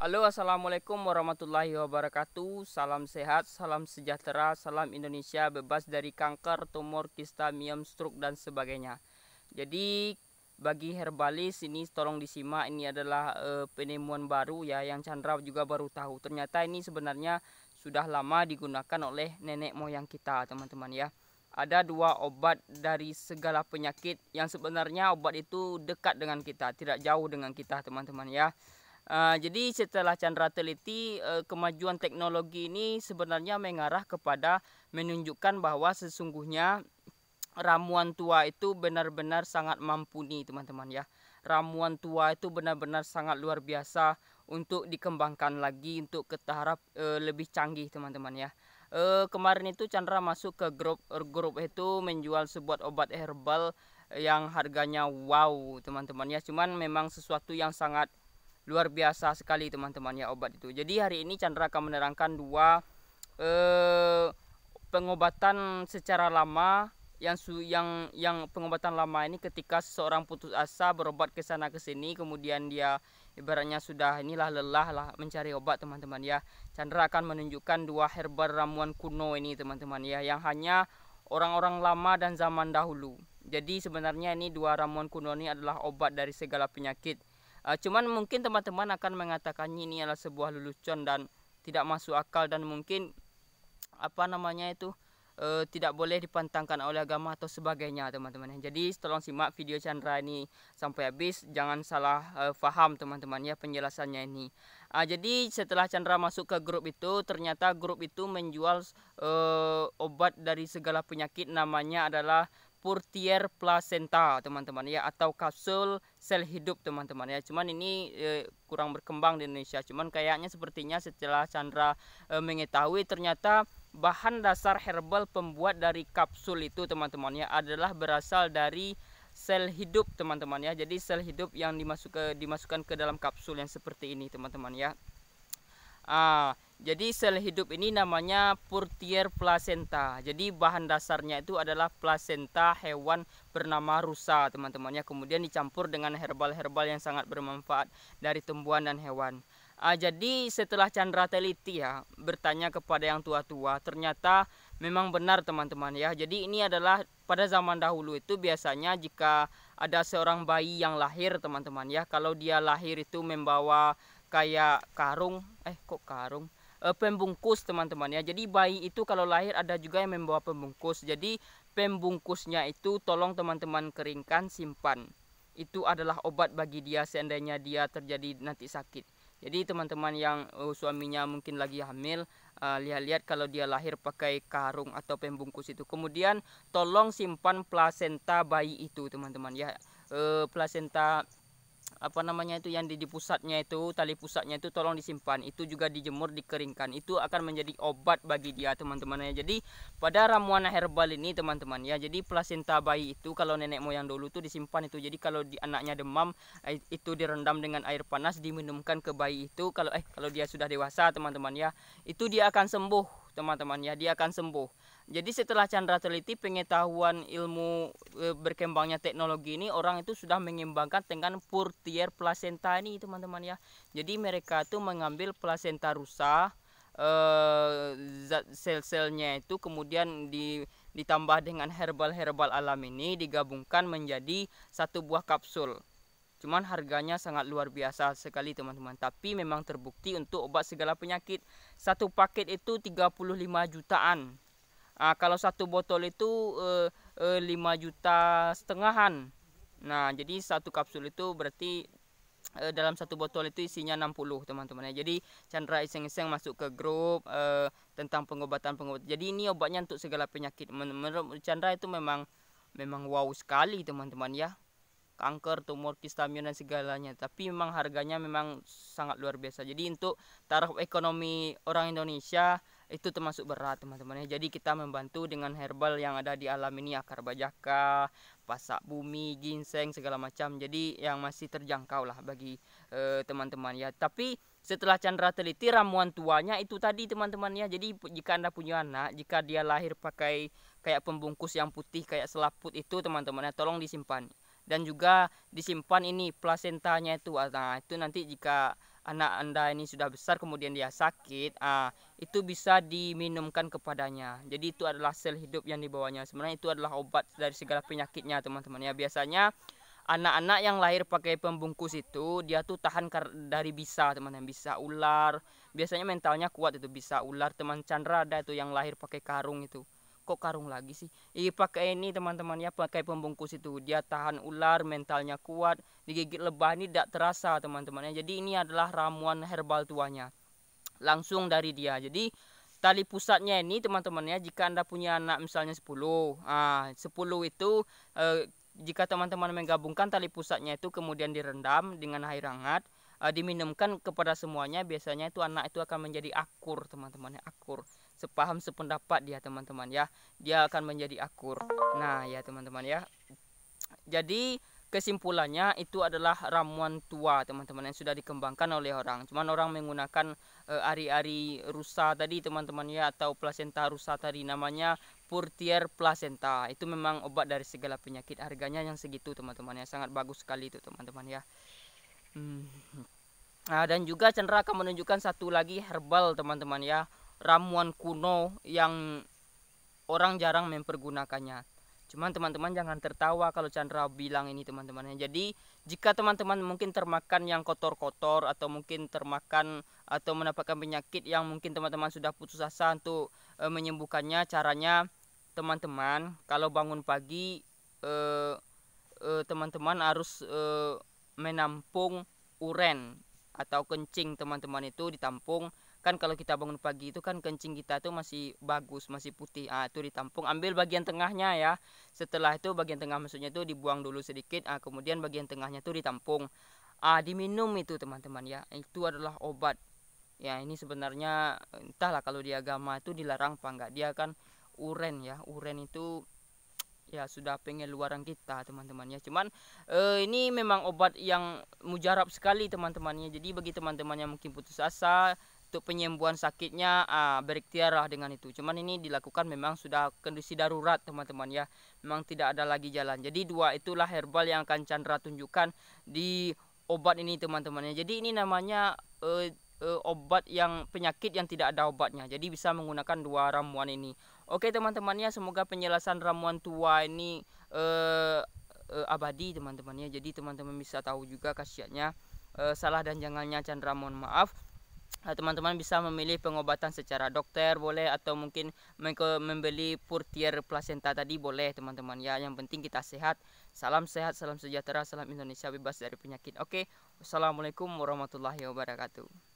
Halo, assalamualaikum warahmatullahi wabarakatuh. Salam sehat, salam sejahtera, salam Indonesia bebas dari kanker, tumor, kista, miom, stroke dan sebagainya. Jadi bagi herbalis ini tolong disimak, ini adalah penemuan baru ya yang Chandra juga baru tahu. Ternyata ini sebenarnya sudah lama digunakan oleh nenek moyang kita, teman-teman ya. Ada dua obat dari segala penyakit yang sebenarnya obat itu dekat dengan kita, tidak jauh dengan kita, teman-teman ya. Jadi setelah Chandra teliti, kemajuan teknologi ini sebenarnya mengarah kepada menunjukkan bahwa sesungguhnya ramuan tua itu benar-benar sangat mumpuni, teman-teman ya. Ramuan tua itu benar-benar sangat luar biasa untuk dikembangkan lagi untuk ke tahap lebih canggih, teman-teman ya. Kemarin itu Chandra masuk ke grup itu menjual sebuah obat herbal yang harganya wow, teman-teman ya. Cuman memang sesuatu yang sangat luar biasa sekali, teman-teman ya, obat itu. Jadi hari ini Chandra akan menerangkan dua eh, pengobatan secara lama yang pengobatan lama ini ketika seseorang putus asa berobat ke sana ke sini, kemudian dia ibaratnya sudah inilah lelah lah mencari obat, teman-teman ya. Chandra akan menunjukkan dua herbal ramuan kuno ini, teman-teman ya, yang hanya orang-orang lama dan zaman dahulu. Jadi sebenarnya ini dua ramuan kuno ini adalah obat dari segala penyakit. Cuman mungkin teman-teman akan mengatakannya ini adalah sebuah lelucon dan tidak masuk akal, dan mungkin apa namanya itu tidak boleh dipantangkan oleh agama atau sebagainya, teman-teman. Jadi tolong simak video Chandra ini sampai habis, jangan salah faham, teman-teman ya, penjelasannya ini. Jadi setelah Chandra masuk ke grup itu, ternyata grup itu menjual obat dari segala penyakit, namanya adalah Purtier Placenta, teman-teman ya, atau kapsul sel hidup, teman-teman ya. Cuman ini kurang berkembang di Indonesia. Cuman kayaknya sepertinya setelah Chandra mengetahui, ternyata bahan dasar herbal pembuat dari kapsul itu, teman-teman ya, adalah berasal dari sel hidup, teman-teman ya. Jadi sel hidup yang dimasukkan ke dalam kapsul yang seperti ini, teman-teman ya. Jadi sel hidup ini namanya Purtier Placenta. Jadi bahan dasarnya itu adalah plasenta hewan bernama rusa, teman-teman ya. Kemudian dicampur dengan herbal-herbal yang sangat bermanfaat dari tumbuhan dan hewan. Jadi setelah Chandra teliti ya, bertanya kepada yang tua-tua, ternyata memang benar, teman-teman ya. Jadi ini adalah pada zaman dahulu itu biasanya jika ada seorang bayi yang lahir, teman-teman ya, kalau dia lahir itu membawa kayak pembungkus, teman-teman ya. Jadi bayi itu kalau lahir ada juga yang membawa pembungkus. Jadi pembungkusnya itu tolong teman-teman keringkan, simpan. Itu adalah obat bagi dia seandainya dia terjadi nanti sakit. Jadi teman-teman yang suaminya mungkin lagi hamil, lihat-lihat kalau dia lahir pakai karung atau pembungkus itu. Kemudian tolong simpan plasenta bayi itu, teman-teman ya. Plasenta apa namanya itu yang di pusatnya itu, tali pusatnya itu tolong disimpan, itu juga dijemur, dikeringkan, itu akan menjadi obat bagi dia, teman-teman ya. Jadi pada ramuan herbal ini, teman-teman ya, jadi plasenta bayi itu kalau nenek moyang dulu tuh disimpan itu. Jadi kalau anaknya demam, itu direndam dengan air panas, diminumkan ke bayi itu. Kalau dia sudah dewasa, teman-teman ya, itu dia akan sembuh, teman-teman ya, dia akan sembuh. Jadi setelah Chandra teliti pengetahuan ilmu berkembangnya teknologi ini, orang itu sudah mengembangkan dengan Purtier Placenta ini, teman-teman ya. Jadi mereka itu mengambil plasenta rusa, sel-selnya itu kemudian ditambah dengan herbal-herbal alam ini, digabungkan menjadi satu buah kapsul. Cuman harganya sangat luar biasa sekali, teman-teman. Tapi memang terbukti untuk obat segala penyakit. Satu paket itu 35 jutaan. Kalau satu botol itu 5 juta setengahan. Nah, jadi satu kapsul itu berarti dalam satu botol itu isinya 60, teman-teman ya. Jadi Chandra iseng-iseng masuk ke grup tentang pengobatan. Jadi ini obatnya untuk segala penyakit. Menurut Chandra itu memang wow sekali, teman-teman ya. Kanker, tumor, kista, miom dan segalanya. Tapi memang harganya memang sangat luar biasa. Jadi untuk taraf ekonomi orang Indonesia itu termasuk berat, teman-teman ya. Jadi kita membantu dengan herbal yang ada di alam ini, akar bajaka, pasak bumi, ginseng, segala macam. Jadi yang masih terjangkau lah bagi teman-teman ya. Tapi setelah Chandra teliti ramuan tuanya itu tadi, teman-teman ya. Jadi jika Anda punya anak, jika dia lahir pakai kayak pembungkus yang putih kayak selaput itu, teman-teman ya, tolong disimpan. Dan juga disimpan ini plasentanya itu. Nah, itu nanti jika anak Anda ini sudah besar kemudian dia sakit, itu bisa diminumkan kepadanya. Jadi itu adalah sel hidup yang dibawanya. Sebenarnya itu adalah obat dari segala penyakitnya teman-teman ya. Biasanya anak-anak yang lahir pakai pembungkus itu dia tuh tahan dari bisa teman-teman, bisa ular. Biasanya mentalnya kuat itu, bisa ular. Teman Chandra ada itu yang lahir pakai karung itu. Kok karung lagi sih? Pakai ini teman-teman ya, pakai pembungkus itu. Dia tahan ular, mentalnya kuat. Digigit lebah ini tidak terasa teman-teman ya. Jadi ini adalah ramuan herbal tuanya. Langsung dari dia. Jadi tali pusatnya ini teman-teman ya, jika Anda punya anak misalnya 10, 10 itu jika teman-teman menggabungkan tali pusatnya itu kemudian direndam dengan air hangat, diminumkan kepada semuanya, biasanya itu anak itu akan menjadi akur teman-teman ya, akur. Sepaham sependapat dia teman-teman ya, dia akan menjadi akur. Nah ya teman-teman ya, jadi kesimpulannya itu adalah ramuan tua teman-teman yang sudah dikembangkan oleh orang. Cuman orang menggunakan ari-ari rusa tadi teman-teman ya, atau plasenta rusa tadi, namanya Purtier placenta. Itu memang obat dari segala penyakit. Harganya yang segitu teman-teman ya, sangat bagus sekali itu teman-teman ya. Dan juga Chandra akan menunjukkan satu lagi herbal teman-teman ya, ramuan kuno yang orang jarang mempergunakannya. Cuman teman-teman jangan tertawa kalau Chandra bilang ini teman-teman. Jadi jika teman-teman mungkin termakan yang kotor-kotor, atau mungkin termakan atau mendapatkan penyakit yang mungkin teman-teman sudah putus asa untuk menyembuhkannya, caranya teman-teman kalau bangun pagi teman-teman harus menampung uren atau kencing teman-teman, itu ditampung. Kan kalau kita bangun pagi itu kan kencing kita tuh masih bagus, masih putih. Itu ditampung, ambil bagian tengahnya ya. Setelah itu bagian tengah maksudnya itu dibuang dulu sedikit, kemudian bagian tengahnya tuh ditampung. Diminum itu teman-teman ya. Itu adalah obat. Ya ini sebenarnya entahlah kalau di agama itu dilarang apa enggak. Dia kan uren ya. Uren itu ya sudah pengeluaran kita teman-teman ya. Cuman ini memang obat yang mujarab sekali teman-temannya. Jadi bagi teman-teman yang mungkin putus asa untuk penyembuhan sakitnya, berikhtiarlah dengan itu. Cuman ini dilakukan memang sudah kondisi darurat teman-teman ya, memang tidak ada lagi jalan. Jadi dua itulah herbal yang akan Chandra tunjukkan di obat ini teman-teman ya. Jadi ini namanya obat yang penyakit yang tidak ada obatnya. Jadi bisa menggunakan dua ramuan ini. Oke teman-teman ya, semoga penjelasan ramuan tua ini abadi teman-teman ya. Jadi teman-teman bisa tahu juga khasiatnya. Salah dan jangannya Chandra mohon maaf. Teman-teman bisa memilih pengobatan secara dokter boleh, atau mungkin membeli Purtier placenta tadi boleh teman-teman ya. Yang penting kita sehat, salam sejahtera, salam Indonesia bebas dari penyakit. Oke, wassalamualaikum warahmatullahi wabarakatuh.